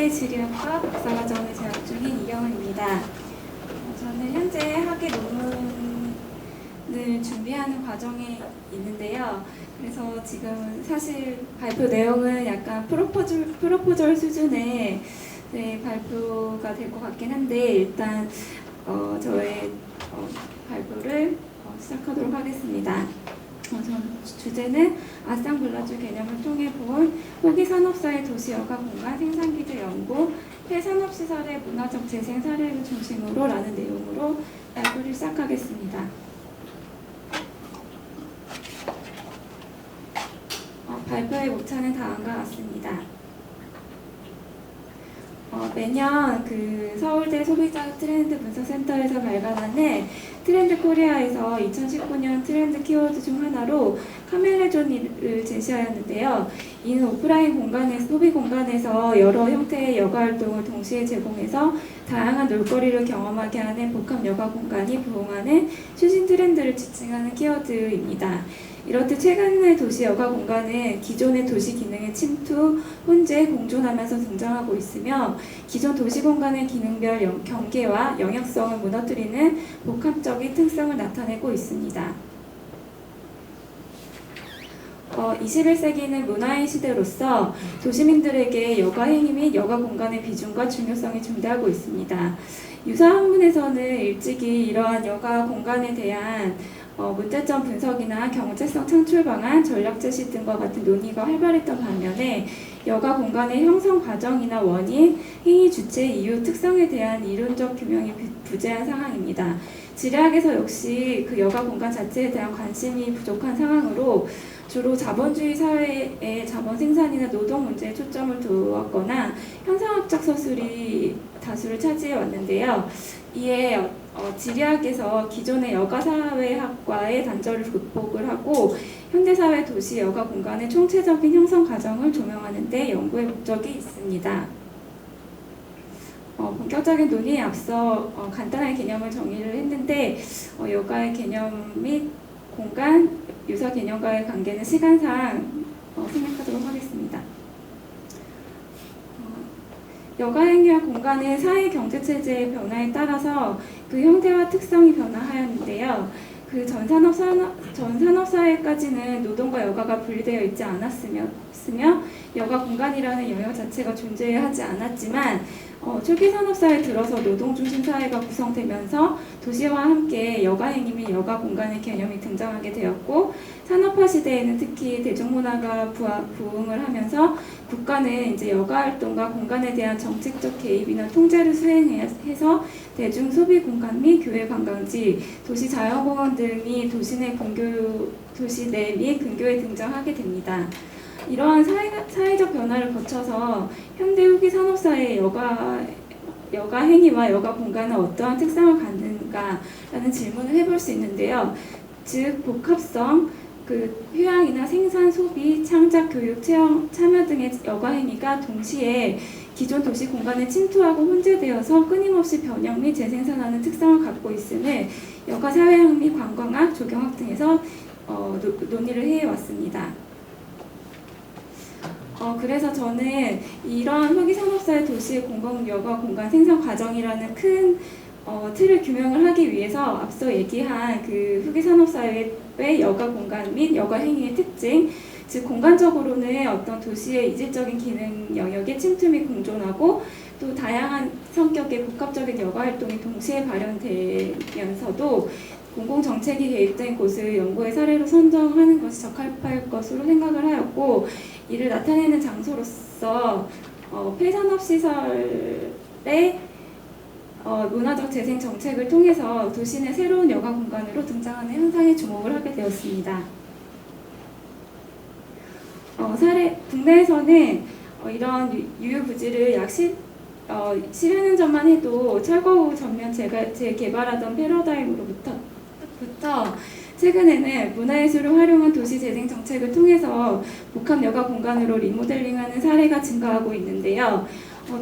사회지리학과 박사과정을 재학 중인 이경은입니다. 저는 현재 학위 논문을 준비하는 과정에 있는데요. 그래서 지금 사실 발표 내용은 약간 프로포절 수준의 발표가 될 것 같긴 한데 일단 저의 발표를 시작하도록 하겠습니다. 주제는 아상블라주 개념을 통해 본 후기 산업사의 도시 여가 공간 생산기술 연구, 폐산업시설의 문화적 재생 사례를 중심으로 라는 내용으로 발표를 시작하겠습니다. 발표의 목차는 다음과 같습니다. 매년 서울대 소비자 트렌드 분석센터에서 발간하는 트렌드 코리아에서 2019년 트렌드 키워드 중 하나로 카멜레존을 제시하였는데요. 이는 오프라인 공간에서, 소비 공간에서 여러 형태의 여가 활동을 동시에 제공해서 다양한 놀거리를 경험하게 하는 복합 여가 공간이 부흥하는 최신 트렌드를 지칭하는 키워드입니다. 이렇듯 최근의 도시 여가 공간은 기존의 도시 기능의 침투, 혼재, 공존하면서 등장하고 있으며 기존 도시 공간의 기능별 경계와 영역성을 무너뜨리는 복합적인 특성을 나타내고 있습니다. 21세기는 문화의 시대로서 도시민들에게 여가 행위 및 여가 공간의 비중과 중요성이 증대하고 있습니다. 유사 학문에서는 일찍이 이러한 여가 공간에 대한 문제점 분석이나 경제성 창출 방안, 전략 제시 등과 같은 논의가 활발했던 반면에 여가 공간의 형성 과정이나 원인, 행위 주체, 이유, 특성에 대한 이론적 규명이 부재한 상황입니다. 지리학에서 역시 그 여가 공간 자체에 대한 관심이 부족한 상황으로 주로 자본주의 사회의 자본 생산이나 노동 문제에 초점을 두었거나 현상학적 서술이 다수를 차지해 왔는데요. 이에 지리학에서 기존의 여가사회학과의 단절을 극복을 하고 현대사회 도시 여가 공간의 총체적인 형성 과정을 조명하는 데 연구의 목적이 있습니다. 본격적인 논의에 앞서 간단한 개념을 정의를 했는데 여가의 개념 및 공간, 유사 개념과의 관계는 시간상 생략하도록 하겠습니다. 여가 행위와 공간은 사회 경제 체제의 변화에 따라서 그 형태와 특성이 변화하였는데요. 전 산업 사회까지는 노동과 여가가 분리되어 있지 않았으며 여가 공간이라는 영역 자체가 존재하지 않았지만 초기 산업사에 들어서 노동 중심 사회가 구성되면서 도시와 함께 여가 행위 및 여가 공간의 개념이 등장하게 되었고 산업화 시대에는 특히 대중문화가 부흥을 하면서 국가는 이제 여가 활동과 공간에 대한 정책적 개입이나 통제를 수행해서 대중 소비 공간 및 교외 관광지, 도시 자연공원 등이 도시 내 및 근교에 등장하게 됩니다. 이러한 사회적 변화를 거쳐서 현대 후기 산업사회의 여가 행위와 여가 공간은 어떠한 특성을 갖는가라는 질문을 해볼 수 있는데요. 즉 복합성, 휴양이나 생산, 소비, 창작, 교육, 체험, 참여 등의 여가 행위가 동시에 기존 도시 공간에 침투하고 혼재되어서 끊임없이 변형 및 재생산하는 특성을 갖고 있음을 여가 사회학 및 관광학, 조경학 등에서 논의를 해왔습니다. 그래서 저는 이러한 후기 산업사회 도시의 공공 여가 공간 생산 과정이라는 큰 틀을 규명을 하기 위해서 앞서 얘기한 그 후기 산업사회의 여가 공간 및 여가 행위의 특징, 즉 공간적으로는 어떤 도시의 이질적인 기능 영역에 침투 및 공존하고 또 다양한 성격의 복합적인 여가 활동이 동시에 발현되면서도 공공정책이 개입된 곳을 연구의 사례로 선정하는 것이 적합할 것으로 생각을 하였고 이를 나타내는 장소로서 폐산업시설의 문화적 재생 정책을 통해서 도시 내 새로운 여가 공간으로 등장하는 현상에 주목을 하게 되었습니다. 국내에서는 이런 유휴부지를 약 10여 년 전만 해도 철거 후 전면 재개발하던 패러다임으로부터 최근에는 문화예술을 활용한 도시 재생 정책을 통해서 복합 여가 공간으로 리모델링하는 사례가 증가하고 있는데요.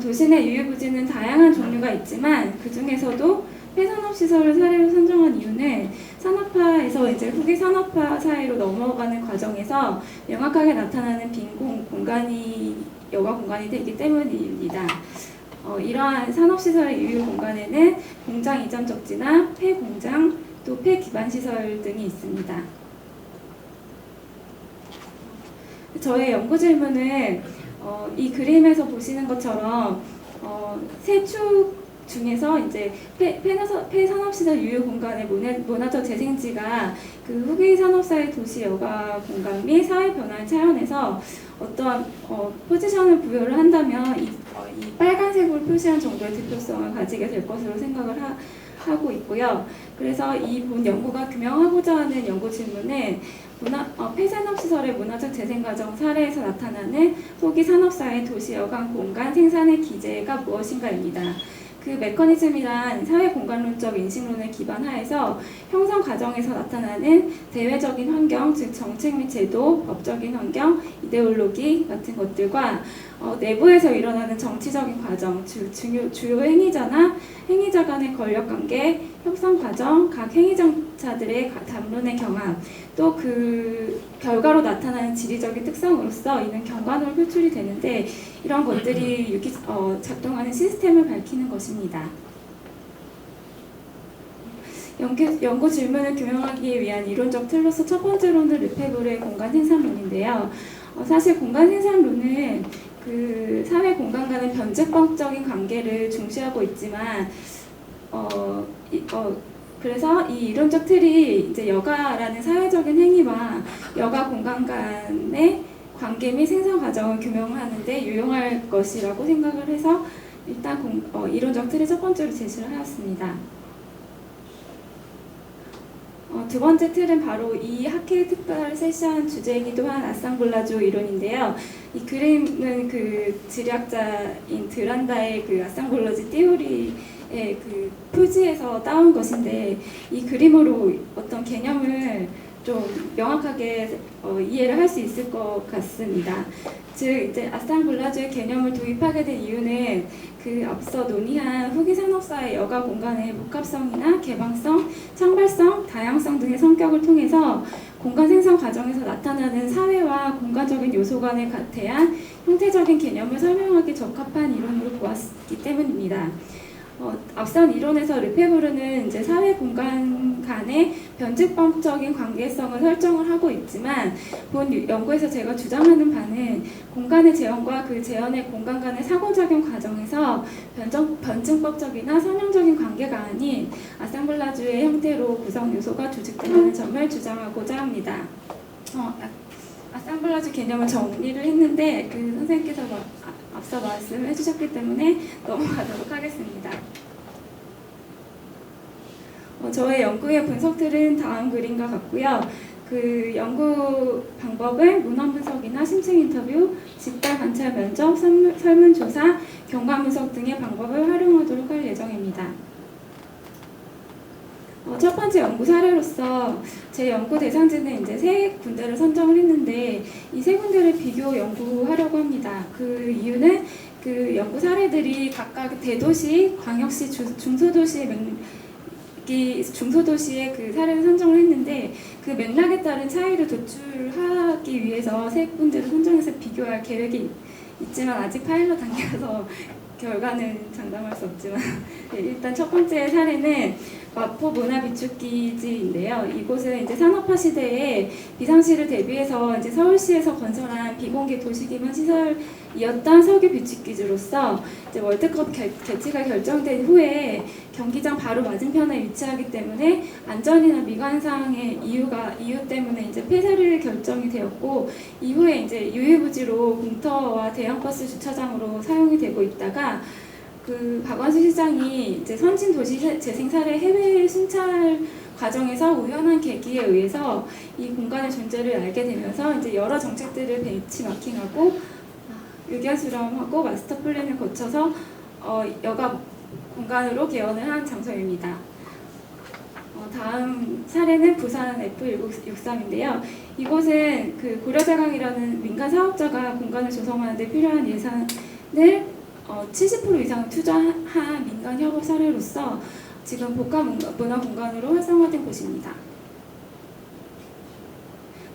도시 내 유휴부지는 다양한 종류가 있지만 그 중에서도 폐산업시설을 사례로 선정한 이유는 산업화에서 이제 후기 산업화 사회로 넘어가는 과정에서 명확하게 나타나는 빈 공간이 여가 공간이 되기 때문입니다. 이러한 산업시설의 유휴 공간에는 공장 이전 적지나 폐공장, 또 폐기반시설 등이 있습니다. 저의 연구 질문은 이 그림에서 보시는 것처럼 세 축 중에서 이제 폐산업시설 유휴 공간의 문화적 재생지가 그 후기 산업사회 도시 여가 공간 및 사회 변화 차원에서 어떠한 포지션을 부여를 한다면 이 빨간색으로 표시한 정도의 대표성을 가지게 될 것으로 생각을 하고 있고요. 그래서 이 본 연구가 규명하고자 하는 연구 질문은 폐산업시설의 문화적 재생 과정 사례에서 나타나는 후기 산업사회 도시 여가 공간 생산의 기제가 무엇인가입니다. 그 메커니즘이란 사회 공간론적 인식론을 기반하에서 형성 과정에서 나타나는 대외적인 환경, 즉 정책 및 제도, 법적인 환경, 이데올로기 같은 것들과 내부에서 일어나는 정치적인 과정, 즉 주요 행위자 간의 권력관계, 협상 과정, 각 행위자들의 담론의 경합, 또 그 결과로 나타나는 지리적인 특성으로서 이는 경관으로 표출이 되는데 이런 것들이 작동하는 시스템을 밝히는 것입니다. 연구 질문을 규명하기 위한 이론적 틀로서 첫 번째로는 르페브르의 공간 생산론인데요. 사실 공간 생산론은 그 사회 공간 간의 변증법적인 관계를 중시하고 있지만 그래서 이 이론적 틀이 이제 여가라는 사회적인 행위와 여가 공간 간의 관계 및 생산 과정을 규명하는데 유용할 것이라고 생각을 해서 일단 이론적 틀을 첫 번째로 제시를 하였습니다. 두 번째 틀은 바로 이 학회 특별 세션 주제이기도 한 아상블라주 이론인데요. 이 그림은 그 지리학자인 드란다의 그 아상블라주 띠오리의 그 표지에서 따온 것인데 이 그림으로 어떤 개념을 좀 명확하게 이해를 할 수 있을 것 같습니다. 즉 이제 아상블라주의 개념을 도입하게 된 이유는 그 앞서 논의한 후기 산업사의 여가 공간의 복합성이나 개방성, 창발성, 다양성 등의 성격을 통해서 공간 생산 과정에서 나타나는 사회와 공간적인 요소 간에 대한 형태적인 개념을 설명하기 적합한 이론으로 보았기 때문입니다. 앞선 이론에서 르페브르는 이제 사회 공간 간의 변증법적인 관계성을 설정을 하고 있지만 본 연구에서 제가 주장하는 바는 공간의 재현과 그 재현의 공간 간의 상호작용 과정에서 변증법적이나 선형적인 관계가 아닌 아상블라주의 형태로 구성 요소가 조직된다는 점을 주장하고자 합니다. 아상블라주 개념을 정리를 했는데 그 선생님께서 앞서 말씀해 주셨기 때문에 넘어가도록 하겠습니다. 저의 연구의 분석틀은 다음 그림과 같고요. 그 연구 방법은 문헌 분석이나 심층 인터뷰, 집단 관찰 면접, 설문조사, 경관 분석 등의 방법을 활용하도록 할 예정입니다. 첫 번째 연구 사례로서 제 연구 대상지는 이제 세 군데를 선정을 했는데 이 세 군데를 비교 연구하려고 합니다. 그 이유는 그 연구 사례들이 각각 대도시, 광역시, 중소도시의 그 사례를 선정을 했는데 그 맥락에 따른 차이를 도출하기 위해서 세 군데를 선정해서 비교할 계획이 있지만 아직 파일럿 단계라서 결과는 장담할 수 없지만 일단 첫 번째 사례는 마포 문화비축기지인데요. 이곳은 이제 산업화 시대에 비상시를 대비해서 이제 서울시에서 건설한 비공개 도시기반 시설이었던 석유 비축기지로서 이제 월드컵 개최가 결정된 후에 경기장 바로 맞은편에 위치하기 때문에 안전이나 미관상의 이유 때문에 이제 폐쇄를 결정이 되었고 이후에 이제 유휴부지로 공터와 대형버스 주차장으로 사용이 되고 있다가 그 박완수 시장이 이제 선진 도시 재생 사례 해외 순찰 과정에서 우연한 계기에 의해서 이 공간의 존재를 알게 되면서 이제 여러 정책들을 벤치마킹하고 의견 수렴하고 마스터 플랜을 거쳐서 여가 공간으로 개원을 한 장소입니다. 다음 사례는 부산 F1963인데요. 이곳은 그 고려대강이라는 민간 사업자가 공간을 조성하는 데 필요한 예산을 70% 이상을 투자한 민간 협업 사례로서 지금 복합 문화 공간으로 활성화된 곳입니다.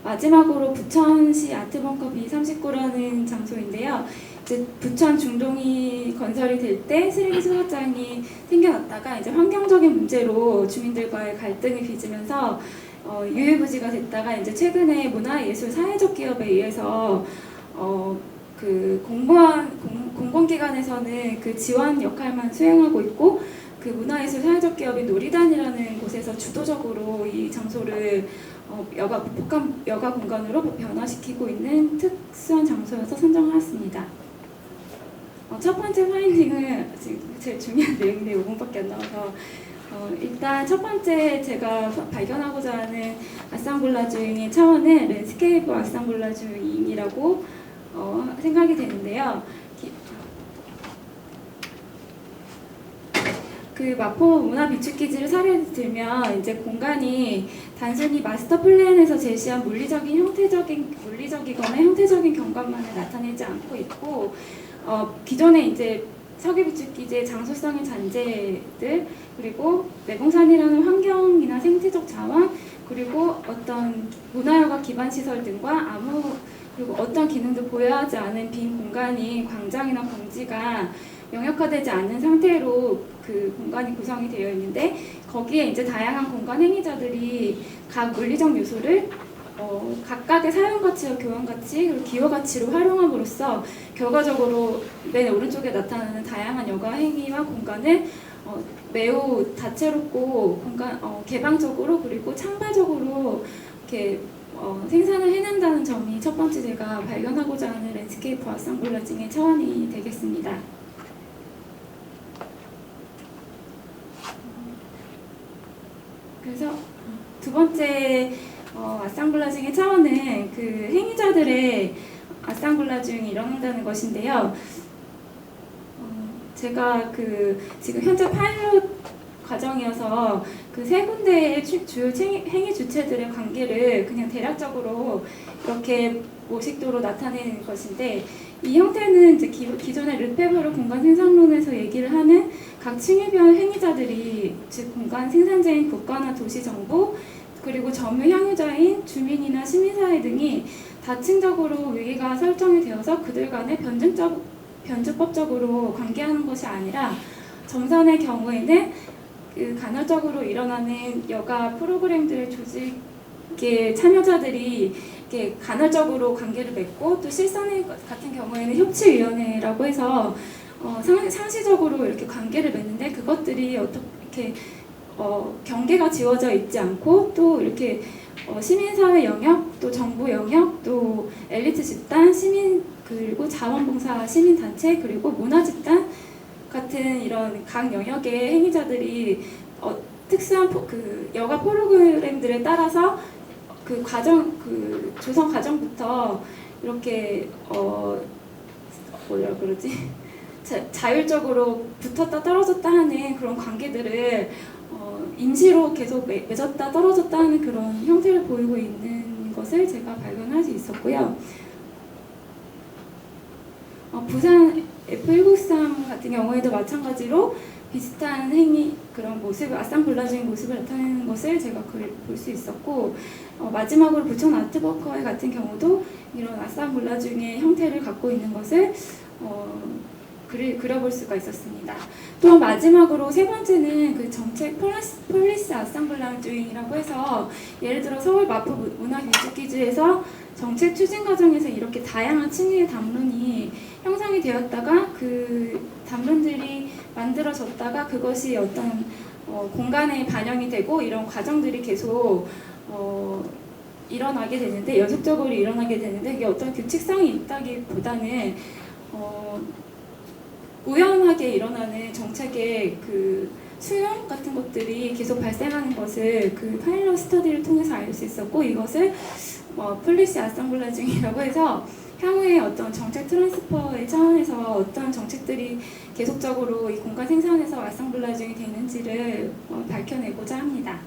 마지막으로 부천시 아트벙커 B39라는 장소인데요. 이제 부천 중동이 건설이 될 때 쓰레기 수거장이 생겨났다가 이제 환경적인 문제로 주민들과의 갈등이 빚으면서 유해부지가 됐다가 이제 최근에 문화예술 사회적 기업에 의해서 그 공공기관에서는 그 지원 역할만 수행하고 있고 그 문화예술 사회적 기업이 놀이단이라는 곳에서 주도적으로 이 장소를 복합 여가 공간으로 변화시키고 있는 특수한 장소여서 선정하였습니다. 첫 번째 파인딩은 지금 제일 중요한 내용인데 5분밖에 안 남아서 일단 첫 번째 제가 발견하고자 하는 아상블라주잉의 차원은 랜드스케이프 아상블라주잉이라고 생각이 되는데요. 그 마포 문화 비축기지를 사례로 들면 이제 공간이 단순히 마스터 플랜에서 제시한 물리적이거나 형태적인 경관만을 나타내지 않고 있고 기존에 이제 서귀 비축기지의 장소성의 잔재들 그리고 내공산이라는 환경이나 생태적 자원 그리고 어떤 문화여가 기반 시설 등과 그리고 어떤 기능도 보여하지 않은 빈 공간이 광장이나 공지가 영역화되지 않는 상태로 그 공간이 구성이 되어 있는데 거기에 이제 다양한 공간 행위자들이 각 물리적 요소를 각각의 사용 가치와 교환 가치 그리고 기여 가치로 활용함으로써 결과적으로 맨 오른쪽에 나타나는 다양한 여가 행위와 공간을 매우 다채롭고 개방적으로 그리고 창발적으로 이렇게 생산을 해낸다는 점이 첫 번째 제가 발견하고자 하는 랜드스케이프 아상블라징의 차원이 되겠습니다. 그래서 두 번째 아상블라징의 차원은 그 행위자들의 아상블라징이 일어난다는 것인데요. 제가 지금 현재 파일럿 과정이어서 그 세 군데의 주요 행위 주체들의 관계를 그냥 대략적으로 이렇게 모식도로 나타내는 것인데 이 형태는 이제 기존의 르페브르 공간 생산론에서 얘기를 하는 각 층위별 행위자들이 즉 공간 생산자인 국가나 도시 정부 그리고 점유 향유자인 주민이나 시민사회 등이 다층적으로 위기가 설정이 되어서 그들 간에 변주법적으로 관계하는 것이 아니라 점선의 경우에는 그 간헐적으로 일어나는 여가 프로그램들 조직의 참여자들이 이렇게 간헐적으로 관계를 맺고 또 실선회 같은 경우에는 협치위원회라고 해서 상시적으로 이렇게 관계를 맺는데 그것들이 어떻게 경계가 지워져 있지 않고 또 이렇게 시민사회 영역 또 정부 영역 또 엘리트 집단 시민 그리고 자원봉사 시민단체 그리고 문화집단 같은 이런 각 영역의 행위자들이 특수한 그 여가 프로그램들에 따라서 그 조성 과정부터 이렇게 뭐라 그러지 자율적으로 붙었다 떨어졌다 하는 그런 관계들을 임시로 계속 맺었다 떨어졌다 하는 그런 형태를 보이고 있는 것을 제가 발견할 수 있었고요. 부산 F193 같은 경우에도 마찬가지로 비슷한 그런 모습을 아상블라주잉 모습을 나타내는 것을 제가 볼 수 있었고 마지막으로 부천 아트버커 같은 경우도 이런 아상블라주잉의 형태를 갖고 있는 것을 그려볼 수가 있었습니다. 또 마지막으로 세 번째는 그 정책 폴리스 아상블라주잉이라고 해서 예를 들어 서울 마포 문화교육기지에서 정책 추진 과정에서 이렇게 다양한 층위의 담론이 형성이 되었다가 그 담론들이 만들어졌다가 그것이 어떤 공간에 반영이 되고 이런 과정들이 계속 일어나게 되는데 연속적으로 일어나게 되는데 이게 어떤 규칙성이 있다기보다는 우연하게 일어나는 정책의 그 수용 같은 것들이 계속 발생하는 것을 그 파일럿 스터디를 통해서 알 수 있었고 이것을 폴리시 아상블라징이라고 해서 향후에 어떤 정책 트랜스퍼의 차원에서 어떤 정책들이 계속적으로 이 공간 생산에서 아상블라징이 되는지를 밝혀내고자 합니다.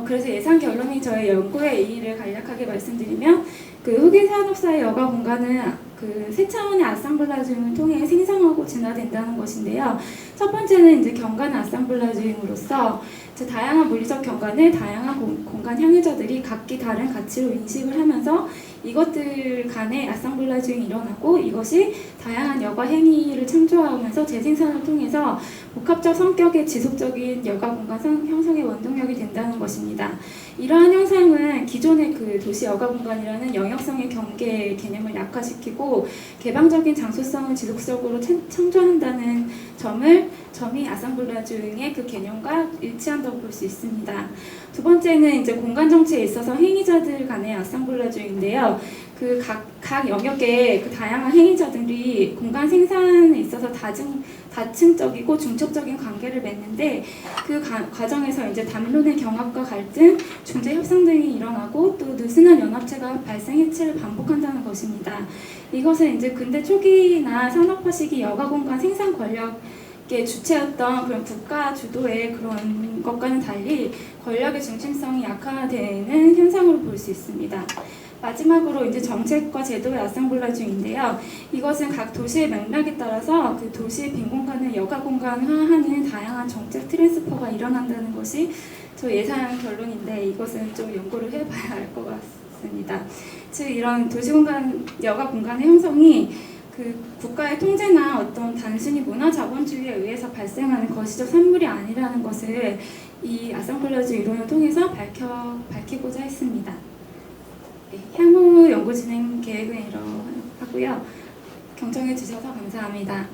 그래서 예상 결론이 저의 연구의 의의를 간략하게 말씀드리면 그 흑인 산업사의 여가 공간은 그 그 세 차원의 아상블라주행을 통해 생성하고 진화된다는 것인데요. 첫 번째는 이제 경관 아상블라주행으로서 다양한 물리적 경관을 다양한 공간 향유자들이 각기 다른 가치로 인식을 하면서 이것들 간의 아상블라주행이 일어나고 이것이 다양한 여가 행위를 창조하면서 재생산을 통해서 복합적 성격의 지속적인 여가 공간 형성의 원동력이 된다는 것입니다. 이러한 현상은 기존의 그 도시 여가 공간이라는 영역성의 경계 개념을 약화시키고 개방적인 장소성을 지속적으로 창조한다는 점이 아상블라주행의 그 개념과 일치한다고 볼 수 있습니다. 두 번째는 이제 공간 정치에 있어서 행위자들 간의 아상블라주행인데요. 그 각 영역의 그 다양한 행위자들이 공간 생산에 있어서 다층적이고 중첩적인 관계를 맺는데 그 과정에서 이제 담론의 경합과 갈등, 중재 협상 등이 일어나고 또 느슨한 연합체가 발생 해체를 반복한다는 것입니다. 이것은 이제 근대 초기나 산업화 시기 여가 공간 생산 권력의 주체였던 그런 국가 주도의 그런 것과는 달리 권력의 중심성이 약화되는 현상으로 볼 수 있습니다. 마지막으로 이제 정책과 제도의 아상블라주의인데요. 이것은 각 도시의 맥락에 따라서 그 도시의 빈 공간을 여가 공간화하는 다양한 정책 트랜스퍼가 일어난다는 것이 저 예상 결론인데 이것은 좀 연구를 해봐야 할 것 같습니다. 즉 이런 도시 공간, 여가 공간의 형성이 그 국가의 통제나 어떤 단순히 문화 자본주의에 의해서 발생하는 거시적 산물이 아니라는 것을 이 아상블라주의 이론을 통해서 밝히고자 했습니다. 향후 연구 진행 계획은 이러하고요. 경청해 주셔서 감사합니다.